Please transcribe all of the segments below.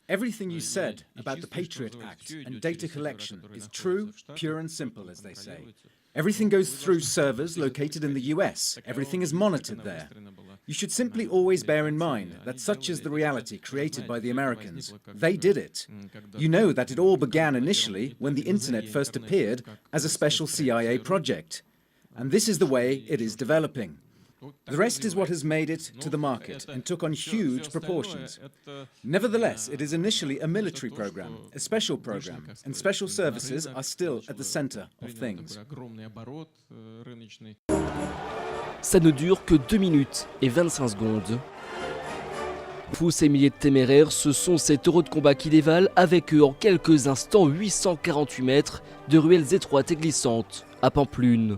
Everything you said about the Patriot Act and data collection is true, pure and simple, as they say. Everything goes through servers located in the US. Everything is monitored there. You should simply always bear in mind that such is the reality created by the Americans. They did it. You know that it all began initially when the internet first appeared as a special CIA project. And this is the way it is developing. The rest is what has made it to the market and took on huge proportions. Nevertheless, it is initially a military program, a special program, and special services are still at the center of things. Ça ne dure que 2 minutes et 25 secondes. Pour ces milliers de téméraires, ce sont ces taureaux de combat qui dévalent avec eux en quelques instants 848 mètres de ruelles étroites et glissantes à Pampelune.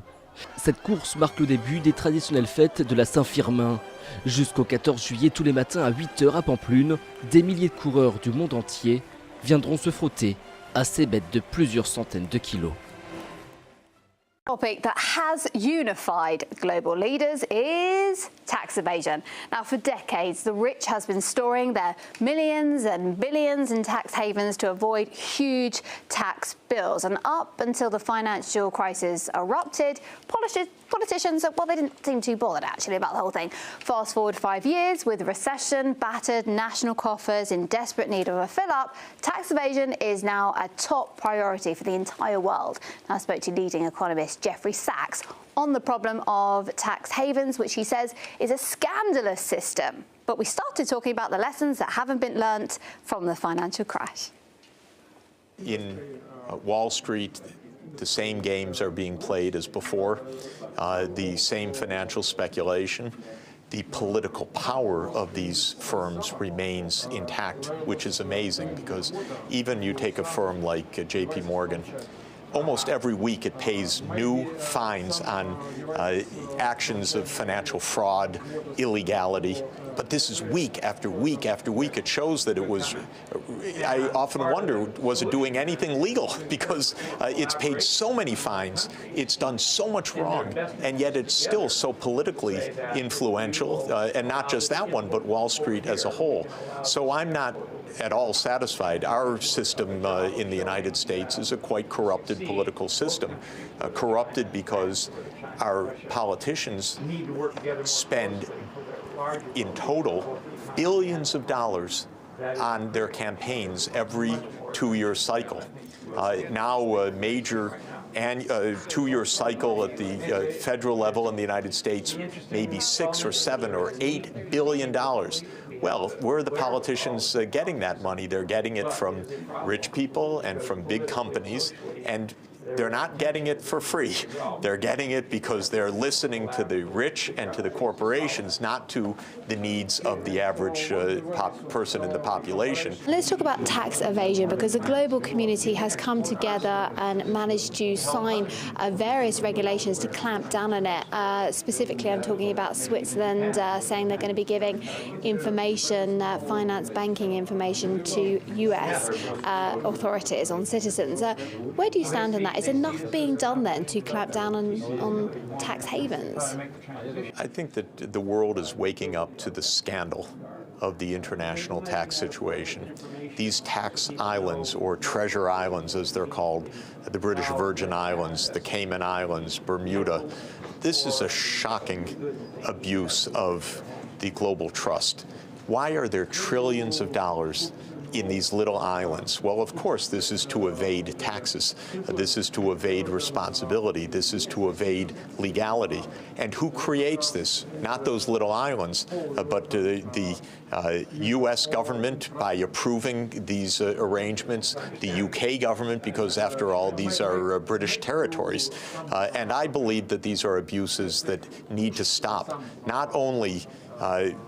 Cette course marque le début des traditionnelles fêtes de la Saint-Firmin. Jusqu'au 14 juillet, tous les matins à 8 h à Pampelune, des milliers de coureurs du monde entier viendront se frotter à ces bêtes de plusieurs centaines de kilos. Topic that has unified global leaders is tax evasion. Now, for decades, the rich has been storing their millions and billions in tax havens to avoid huge tax bills. And up until the financial crisis erupted, politicians, well, they didn't seem too bothered, actually, about the whole thing. Fast forward 5 years, with recession, battered national coffers in desperate need of a fill-up, tax evasion is now a top priority for the entire world. Now, I spoke to leading economist Jeffrey Sachs on the problem of tax havens, which he says is a scandalous system. But we started talking about the lessons that haven't been learnt from the financial crash. In Wall Street, the same games are being played as before, the same financial speculation. The political power of these firms remains intact, which is amazing because even you take a firm like JP Morgan, almost every week it pays new fines on actions of financial fraud, illegality. But this is week after week after week. It shows that it was, I often wonder, was it doing anything legal? Because it's paid so many fines, it's done so much wrong, and yet it's still so politically influential, and not just that one, but Wall Street as a whole. So I'm not at all satisfied. Our system in the United States is a quite corrupted political system. Corrupted because our politicians spend in total billions of dollars on their campaigns every 2-year cycle. Now a major two-year cycle at the federal level in the United States, maybe $6 or $7 or $8 billion. Well, where are the politicians getting that money? They're getting it from rich people and from big companies, and they're not getting it for free. They're getting it because they're listening to the rich and to the corporations, not to the needs of the average person in the population. Let's talk about tax evasion, because the global community has come together and managed to sign various regulations to clamp down on it. Specifically, I'm talking about Switzerland saying they're going to be giving information, finance banking information to US authorities on citizens. Where do you stand on that? Is enough being done then to clamp down on tax havens? I think that the world is waking up to the scandal of the international tax situation. These tax islands, or treasure islands as they're called, the British Virgin Islands, the Cayman Islands, Bermuda, this is a shocking abuse of the global trust. Why are there trillions of dollars in these little islands? Well, of course, this is to evade taxes. This is to evade responsibility. This is to evade legality. And who creates this? Not those little islands, but the U.S. government by approving these arrangements, the UK government, because after all, these are British territories. And I believe that these are abuses that need to stop. Not only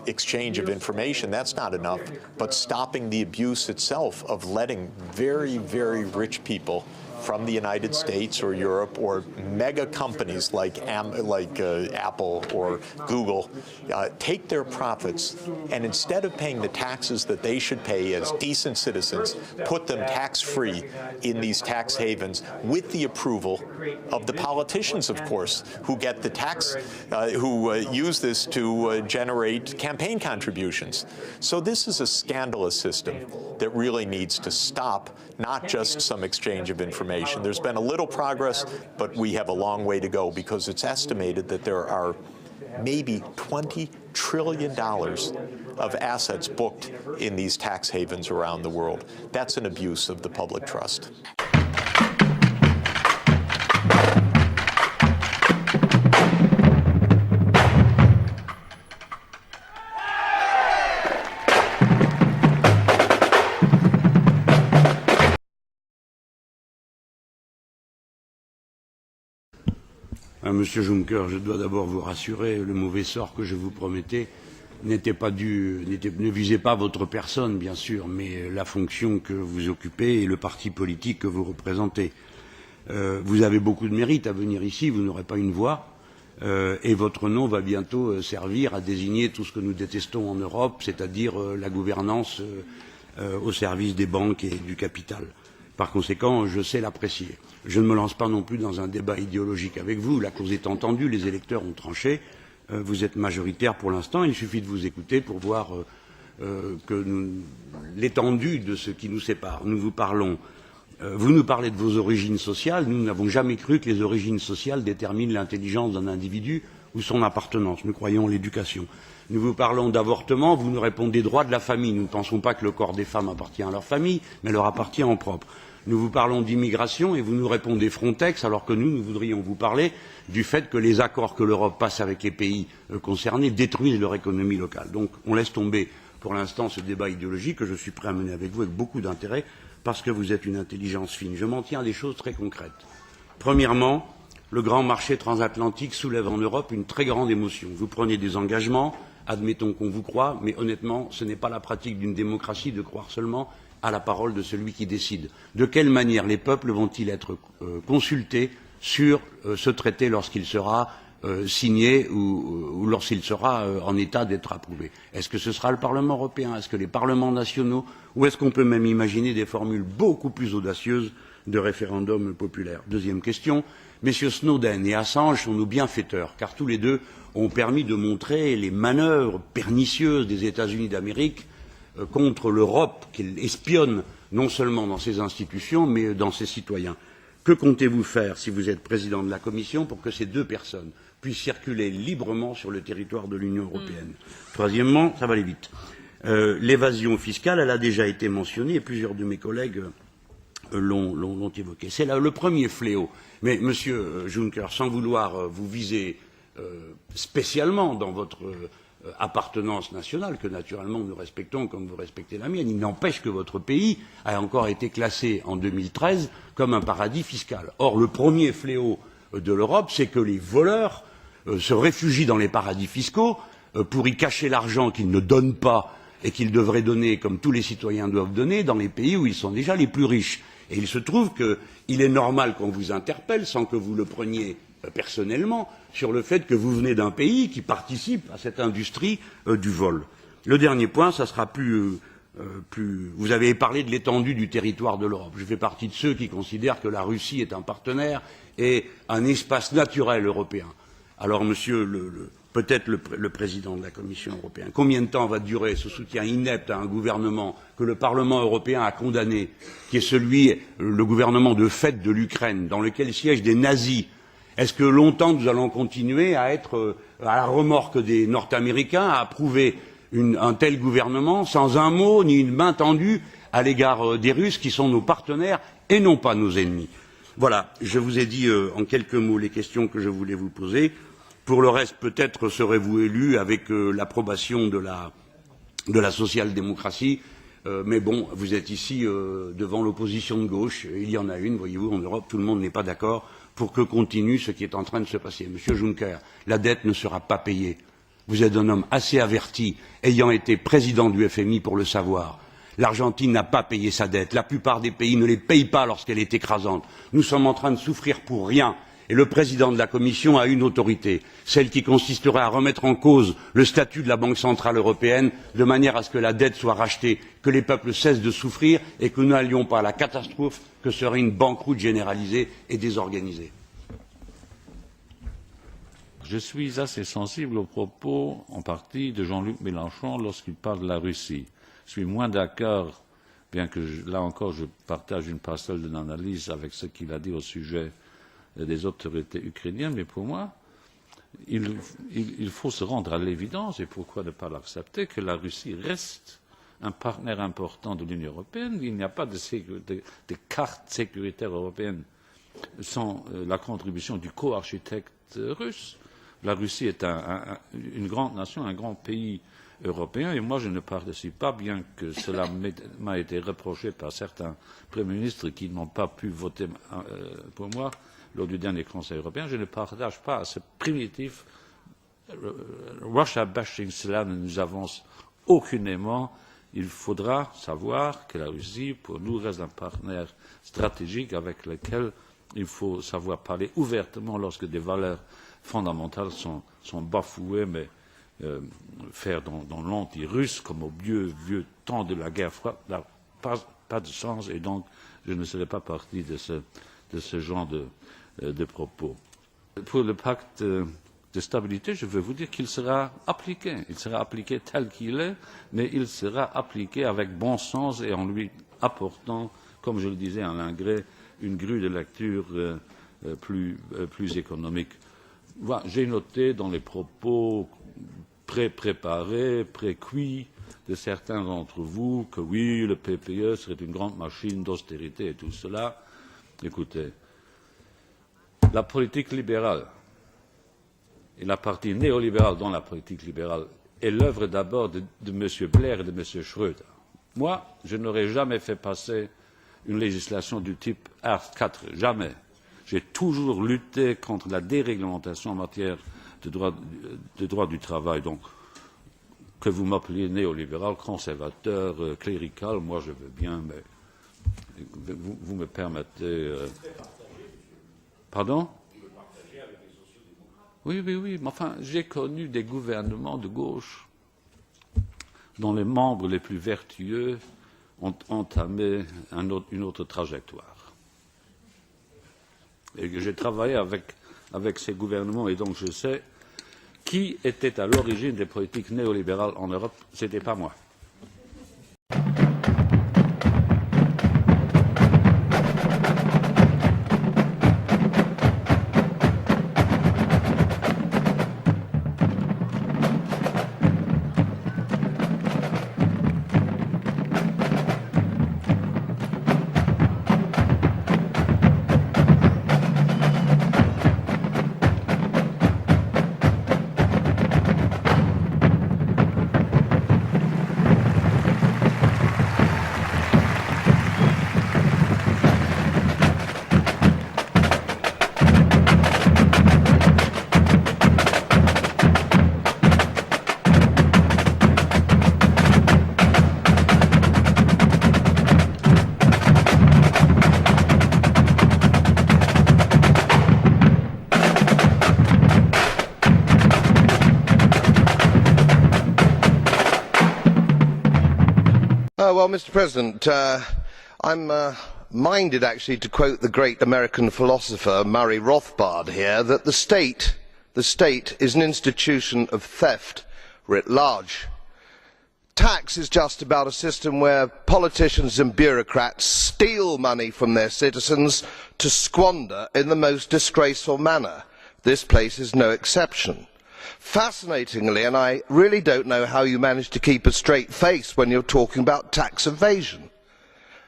exchange of information, that's not enough, but stopping the abuse itself of letting very, very rich people from the United States or Europe, or mega companies like Apple or Google take their profits and instead of paying the taxes that they should pay as decent citizens, put them tax-free in these tax havens with the approval of the politicians, of course, who get the tax, who use this to generate campaign contributions. So this is a scandalous system that really needs to stop, not just some exchange of information. There's been a little progress, but we have a long way to go because it's estimated that there are maybe $20 trillion of assets booked in these tax havens around the world. That's an abuse of the public trust. Monsieur Juncker, je dois d'abord vous rassurer, le mauvais sort que je vous promettais ne visait pas votre personne, bien sûr, mais la fonction que vous occupez et le parti politique que vous représentez. Vous avez beaucoup de mérite à venir ici, vous n'aurez pas une voix, et votre nom va bientôt servir à désigner tout ce que nous détestons en Europe, c'est-à-dire la gouvernance au service des banques et du capital. Par conséquent, je sais l'apprécier. Je ne me lance pas non plus dans un débat idéologique avec vous. La cause est entendue, les électeurs ont tranché. Vous êtes majoritaire pour l'instant. Il suffit de vous écouter pour voir l'étendue de ce qui nous sépare. Nous vous parlons. Vous nous parlez de vos origines sociales. Nous n'avons jamais cru que les origines sociales déterminent l'intelligence d'un individu ou son appartenance. Nous croyons en l'éducation. Nous vous parlons d'avortement. Vous nous répondez droit de la famille. Nous ne pensons pas que le corps des femmes appartient à leur famille, mais leur appartient en propre. Nous vous parlons d'immigration et vous nous répondez Frontex, alors que nous voudrions vous parler du fait que les accords que l'Europe passe avec les pays concernés détruisent leur économie locale. Donc on laisse tomber pour l'instant ce débat idéologique que je suis prêt à mener avec vous avec beaucoup d'intérêt parce que vous êtes une intelligence fine. Je m'en tiens à des choses très concrètes. Premièrement, le grand marché transatlantique soulève en Europe une très grande émotion. Vous prenez des engagements, admettons qu'on vous croit, mais honnêtement, ce n'est pas la pratique d'une démocratie de croire seulement à la parole de celui qui décide. De quelle manière les peuples vont-ils être consultés sur ce traité lorsqu'il sera signé ou lorsqu'il sera en état d'être approuvé? Est-ce que ce sera le Parlement européen? Est-ce que les parlements nationaux? Ou est-ce qu'on peut même imaginer des formules beaucoup plus audacieuses de référendum populaire? Deuxième question, messieurs Snowden et Assange sont nos bienfaiteurs, car tous les deux ont permis de montrer les manœuvres pernicieuses des États-Unis d'Amérique contre l'Europe, qu'il espionne non seulement dans ses institutions, mais dans ses citoyens. Que comptez-vous faire, si vous êtes président de la Commission, pour que ces deux personnes puissent circuler librement sur le territoire de l'Union européenne? Troisièmement, ça va aller vite. L'évasion fiscale, elle a déjà été mentionnée, et plusieurs de mes collègues l'ont évoqué. C'est là le premier fléau. Mais, Monsieur Juncker, sans vouloir vous viser spécialement dans votre appartenance nationale, que naturellement nous respectons comme vous respectez la mienne. Il n'empêche que votre pays a encore été classé en 2013 comme un paradis fiscal. Or, le premier fléau de l'Europe, c'est que les voleurs se réfugient dans les paradis fiscaux pour y cacher l'argent qu'ils ne donnent pas et qu'ils devraient donner, comme tous les citoyens doivent donner, dans les pays où ils sont déjà les plus riches. Et il se trouve qu'il est normal qu'on vous interpelle sans que vous le preniez personnellement sur le fait que vous venez d'un pays qui participe à cette industrie du vol. Le dernier point, ça sera plus. Vous avez parlé de l'étendue du territoire de l'Europe. Je fais partie de ceux qui considèrent que la Russie est un partenaire et un espace naturel européen. Alors, monsieur peut-être le président de la Commission européenne, combien de temps va durer ce soutien inepte à un gouvernement que le Parlement européen a condamné, qui est le gouvernement de fait de l'Ukraine, dans lequel siègent des nazis? Est-ce que longtemps nous allons continuer à être à la remorque des Nord-Américains, à approuver un tel gouvernement sans un mot ni une main tendue à l'égard des Russes qui sont nos partenaires et non pas nos ennemis? Voilà, je vous ai dit en quelques mots les questions que je voulais vous poser. Pour le reste, peut-être serez-vous élu avec l'approbation de la social-démocratie. Mais bon, vous êtes ici devant l'opposition de gauche. Il y en a une, voyez-vous, en Europe, tout le monde n'est pas d'accord pour que continue ce qui est en train de se passer. Monsieur Juncker, la dette ne sera pas payée. Vous êtes un homme assez averti, ayant été président du FMI pour le savoir. L'Argentine n'a pas payé sa dette. La plupart des pays ne les payent pas lorsqu'elle est écrasante. Nous sommes en train de souffrir pour rien. Et le président de la Commission a une autorité, celle qui consisterait à remettre en cause le statut de la Banque centrale européenne, de manière à ce que la dette soit rachetée, que les peuples cessent de souffrir et que nous n'allions pas à la catastrophe que serait une banqueroute généralisée et désorganisée. Je suis assez sensible aux propos, en partie, de Jean-Luc Mélenchon lorsqu'il parle de la Russie. Je suis moins d'accord, bien que là encore je partage une parcelle de l'analyse avec ce qu'il a dit au sujet des autorités ukrainiennes, mais pour moi, il faut se rendre à l'évidence, et pourquoi ne pas l'accepter, que la Russie reste un partenaire important de l'Union européenne. Il n'y a pas de carte sécuritaire européenne sans la contribution du co-architecte russe. La Russie est une grande nation, un grand pays européen, et moi je ne participe pas, bien que cela m'a été reproché par certains premiers ministres qui n'ont pas pu voter pour moi lors du dernier Conseil européen, je ne partage pas ce primitif Russia bashing. Cela ne nous avance aucunement. Il faudra savoir que la Russie, pour nous, reste un partenaire stratégique avec lequel il faut savoir parler ouvertement lorsque des valeurs fondamentales sont bafouées, mais faire dans l'anti-russe, comme au vieux temps de la guerre froide, n'a pas de sens, et donc je ne serai pas partie de ce genre de propos. Pour le pacte de stabilité, je veux vous dire qu'il sera appliqué. Il sera appliqué tel qu'il est, mais il sera appliqué avec bon sens et en lui apportant, comme je le disais en anglais, une grille de lecture plus économique. Voilà, j'ai noté dans les propos pré-préparés, pré-cuits de certains d'entre vous que oui, le PPE serait une grande machine d'austérité et tout cela. Écoutez, la politique libérale et la partie néolibérale dans la politique libérale est l'œuvre d'abord de M. Blair et de M. Schröder. Moi, je n'aurais jamais fait passer une législation du type Art 4, jamais. J'ai toujours lutté contre la déréglementation en matière de droit du travail. Donc, que vous m'appeliez néolibéral, conservateur, clérical, moi je veux bien, mais vous me permettez. Pardon? Oui, mais enfin, j'ai connu des gouvernements de gauche dont les membres les plus vertueux ont entamé une autre trajectoire. Et j'ai travaillé avec ces gouvernements, et donc je sais qui était à l'origine des politiques néolibérales en Europe. Ce n'était pas moi. Well, Mr. President, I'm minded actually to quote the great American philosopher Murray Rothbard here, that the state is an institution of theft writ large. Tax is just about a system where politicians and bureaucrats steal money from their citizens to squander in the most disgraceful manner. This place is no exception. Fascinatingly, and I really don't know how you manage to keep a straight face when you're talking about tax evasion,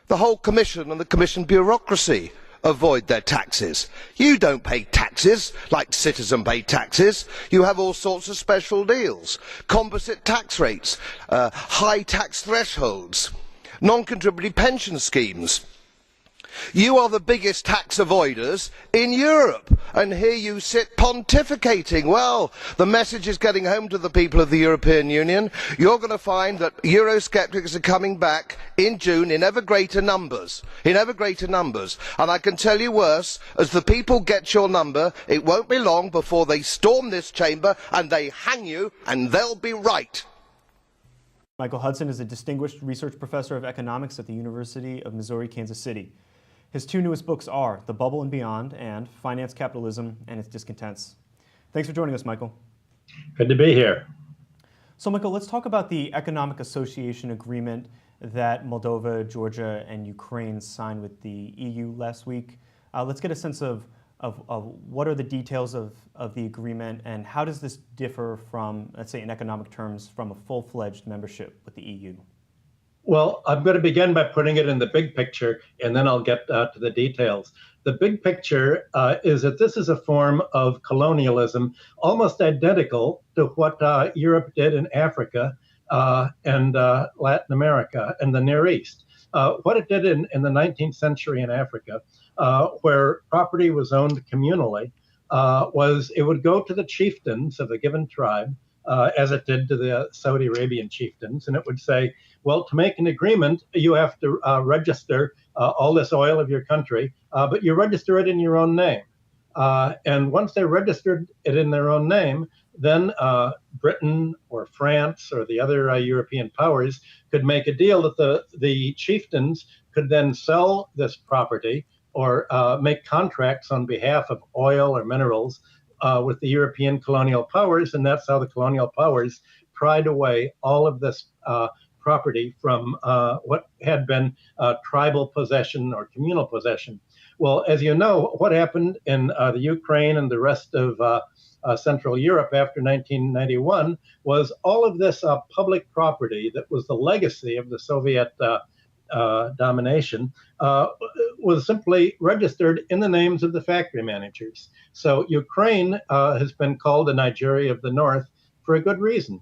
the whole Commission and the Commission bureaucracy avoid their taxes. You don't pay taxes like citizens pay taxes. You have all sorts of special deals, composite tax rates, high tax thresholds, non-contributory pension schemes. You are the biggest tax avoiders in Europe, and here you sit pontificating. Well, the message is getting home to the people of the European Union. You're going to find that Eurosceptics are coming back in June in ever greater numbers. In ever greater numbers. And I can tell you worse, as the people get your number, it won't be long before they storm this chamber and they hang you, and they'll be right. Michael Hudson is a distinguished research professor of economics at the University of Missouri, Kansas City. His two newest books are The Bubble and Beyond and Finance Capitalism and Its Discontents. Thanks for joining us, Michael. Good to be here. So, Michael, let's talk about the Economic Association Agreement that Moldova, Georgia, and Ukraine signed with the EU last week. Let's get a sense of what are the details of the agreement, and how does this differ from, let's say in economic terms, from a full-fledged membership with the EU? Well, I'm going to begin by putting it in the big picture, and then I'll get to the details. The big picture is that this is a form of colonialism almost identical to what Europe did in Africa and Latin America and the Near East. What it did in the 19th century in Africa, where property was owned communally, was it would go to the chieftains of a given tribe, as it did to the Saudi Arabian chieftains, and it would say, well, to make an agreement, you have to register all this oil of your country, but you register it in your own name. And once they registered it in their own name, then Britain or France or the other European powers could make a deal that the chieftains could then sell this property or make contracts on behalf of oil or minerals with the European colonial powers, and that's how the colonial powers pried away all of this property from what had been tribal possession or communal possession. Well, as you know, what happened in the Ukraine and the rest of Central Europe after 1991 was all of this public property that was the legacy of the Soviet domination was simply registered in the names of the factory managers. So Ukraine has been called the Nigeria of the North for a good reason.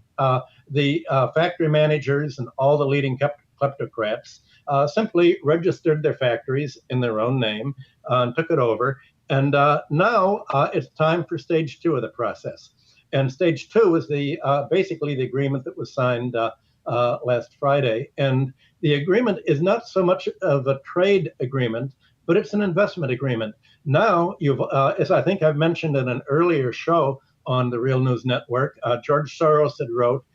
The factory managers and all the leading kleptocrats simply registered their factories in their own name and took it over. And now it's time for stage two of the process. And stage two is basically the agreement that was signed last Friday. And the agreement is not so much of a trade agreement, but it's an investment agreement. Now, as I think I've mentioned in an earlier show on the Real News Network, George Soros had wrote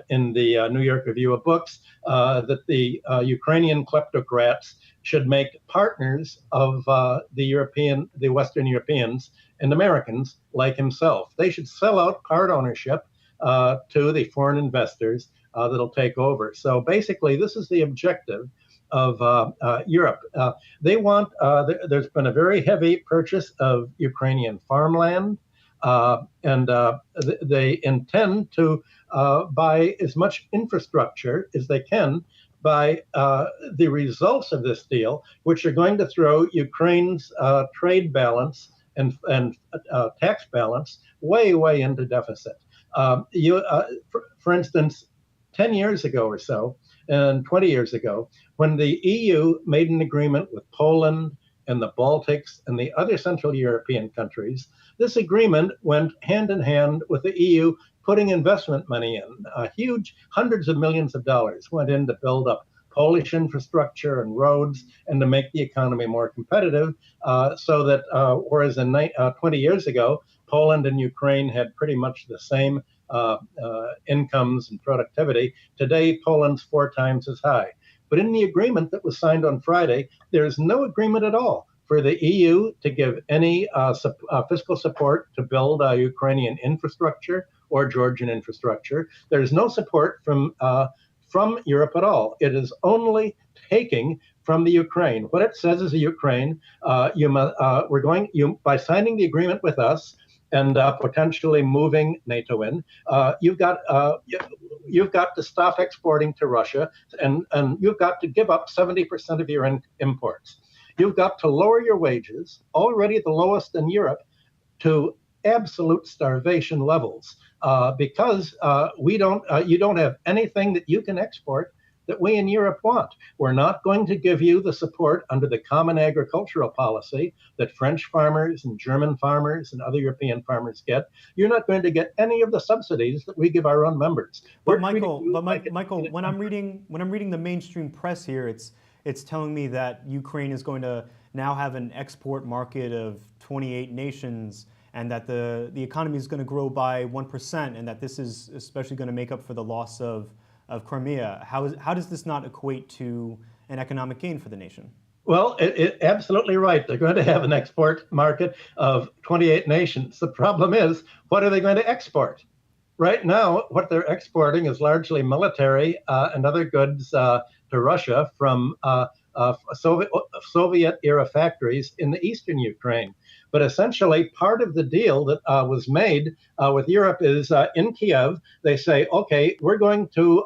in the New York Review of Books that the Ukrainian kleptocrats should make partners of the Western Europeans and Americans like himself. They should sell out part ownership to the foreign investors that'll take over. So basically, this is the objective of Europe. They want, there's been a very heavy purchase of Ukrainian farmland, and they intend to buy as much infrastructure as they can by the results of this deal, which are going to throw Ukraine's trade balance and tax balance way into deficit. For instance, 10 years ago or so, and 20 years ago, when the EU made an agreement with Poland and the Baltics and the other Central European countries, this agreement went hand in hand with the EU putting investment money in. Huge hundreds of millions of dollars went in to build up Polish infrastructure and roads and to make the economy more competitive, so that whereas in 20 years ago, Poland and Ukraine had pretty much the same incomes and productivity. Today, Poland's 4 times as high. But in the agreement that was signed on Friday, there's no agreement at all for the EU to give any fiscal support to build Ukrainian infrastructure or Georgian infrastructure. There's no support from Europe at all. It is only taking from the Ukraine. What it says is the Ukraine, by signing the agreement with us, and potentially moving NATO in, you've got to stop exporting to Russia, and you've got to give up 70% of your imports. You've got to lower your wages, already the lowest in Europe, to absolute starvation levels, because you don't have anything that you can export that we in Europe want. We're not going to give you the support under the common agricultural policy that French farmers and German farmers and other European farmers get. You're not going to get any of the subsidies that we give our own members. But Michael, when I'm reading the mainstream press here, it's telling me that Ukraine is going to now have an export market of 28 nations, and that the economy is going to grow by 1%, and that this is especially going to make up for the loss of Crimea. How does this not equate to an economic gain for the nation? Well, absolutely right. They're going to have an export market of 28 nations. The problem is, what are they going to export? Right now, what they're exporting is largely military and other goods to Russia from Soviet-era factories in the eastern Ukraine. But essentially, part of the deal that was made with Europe is in Kiev, they say, okay, we're going to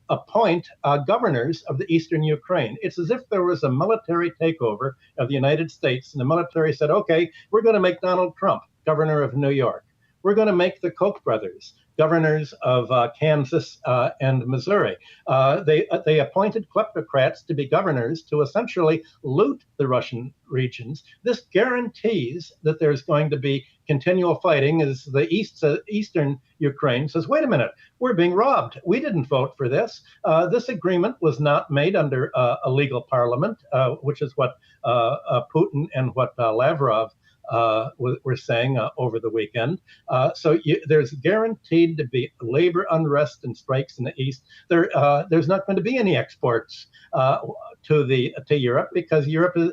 appoint governors of the eastern Ukraine. It's as if there was a military takeover of the United States, and the military said, okay, we're going to make Donald Trump governor of New York. We're going to make the Koch brothers governors of Kansas and Missouri. They appointed kleptocrats to be governors to essentially loot the Russian regions. This guarantees that there's going to be continual fighting as the eastern Ukraine says, wait a minute, we're being robbed. We didn't vote for this. This agreement was not made under a legal parliament, which is what Putin and what Lavrov were saying over the weekend. So there's guaranteed to be labor unrest and strikes in the East. There's not going to be any exports to Europe, because Europe is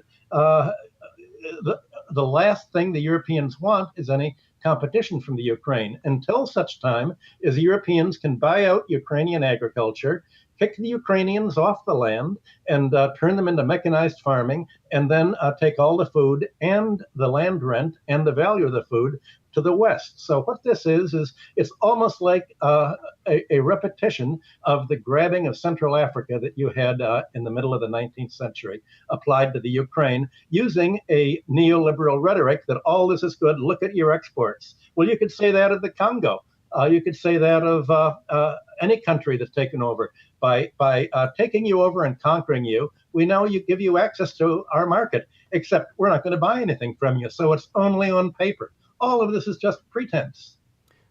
the last thing the Europeans want is any competition from the Ukraine, until such time as Europeans can buy out Ukrainian agriculture, kick the Ukrainians off the land, and turn them into mechanized farming, and then take all the food and the land rent and the value of the food to the West. So what this is it's almost like a repetition of the grabbing of Central Africa that you had in the middle of the 19th century, applied to the Ukraine, using a neoliberal rhetoric that all this is good, look at your exports. Well, you could say that of the Congo. You could say that of any country that's taken over. By taking you over and conquering you, we now give you access to our market, except we're not going to buy anything from you. So it's only on paper. All of this is just pretense.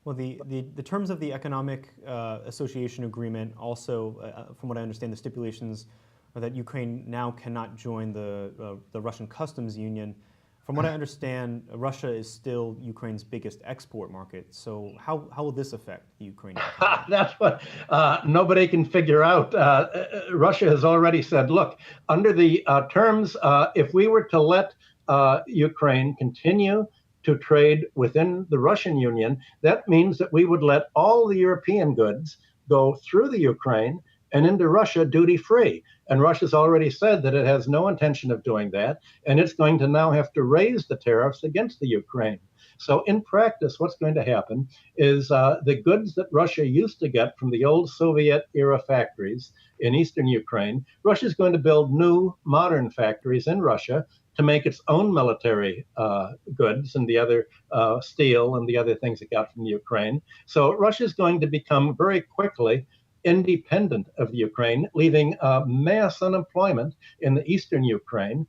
Well, the terms of the Economic Association Agreement also, from what I understand, the stipulations are that Ukraine now cannot join the Russian Customs Union. From what I understand, Russia is still Ukraine's biggest export market. So how will this affect the Ukrainian economy? That's what nobody can figure out. Russia has already said, look, under the terms, if we were to let Ukraine continue to trade within the Russian Union, that means that we would let all the European goods go through the Ukraine and into Russia duty-free. And Russia's already said that it has no intention of doing that, and it's going to now have to raise the tariffs against the Ukraine. So in practice, what's going to happen is the goods that Russia used to get from the old Soviet-era factories in eastern Ukraine, Russia's going to build new, modern factories in Russia to make its own military goods and the other steel and the other things it got from the Ukraine. So Russia's going to become very quickly independent of the Ukraine, leaving mass unemployment in the eastern Ukraine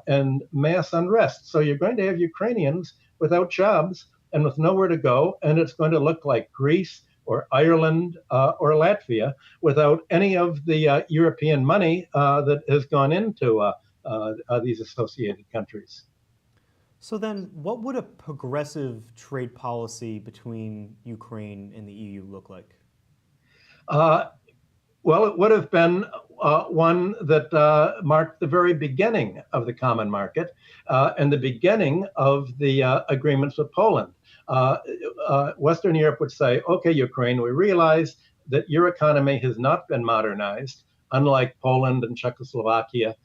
and mass unrest. So you're going to have Ukrainians without jobs and with nowhere to go, and it's going to look like Greece or Ireland or Latvia without any of the European money that has gone into these associated countries. So then what would a progressive trade policy between Ukraine and the EU look like? Well, it would have been one that marked the very beginning of the common market and the beginning of the agreements with Poland. Western Europe would say, okay, Ukraine, we realize that your economy has not been modernized, unlike Poland and Czechoslovakia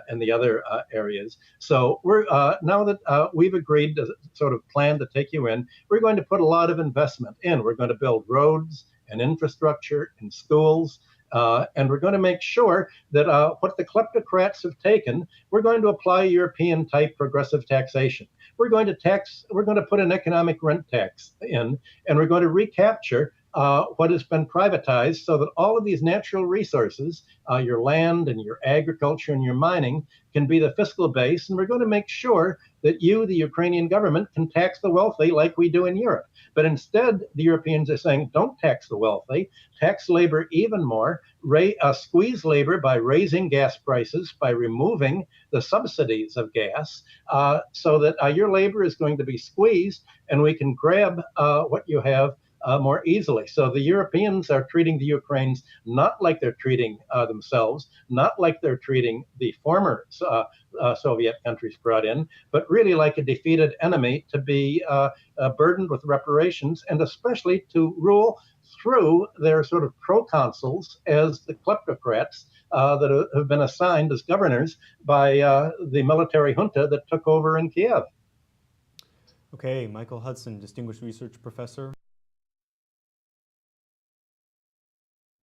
and the other areas. So we're now that we've agreed to sort of plan to take you in, we're going to put a lot of investment in. We're going to build roads and infrastructure and schools. And we're going to make sure that what the kleptocrats have taken, we're going to apply European-type progressive taxation. We're going to put an economic rent tax in, and we're going to recapture what has been privatized so that all of these natural resources, your land and your agriculture and your mining, can be the fiscal base. And we're going to make sure that you, the Ukrainian government, can tax the wealthy like we do in Europe. But instead, the Europeans are saying, don't tax the wealthy, tax labor even more, squeeze labor by raising gas prices, by removing the subsidies of gas, so that your labor is going to be squeezed and we can grab what you have more easily. So the Europeans are treating the Ukrainians not like they're treating themselves, not like they're treating the former Soviet countries brought in, but really like a defeated enemy to be burdened with reparations, and especially to rule through their sort of proconsuls as the kleptocrats that have been assigned as governors by the military junta that took over in Kiev. Okay, Michael Hudson, Distinguished Research Professor.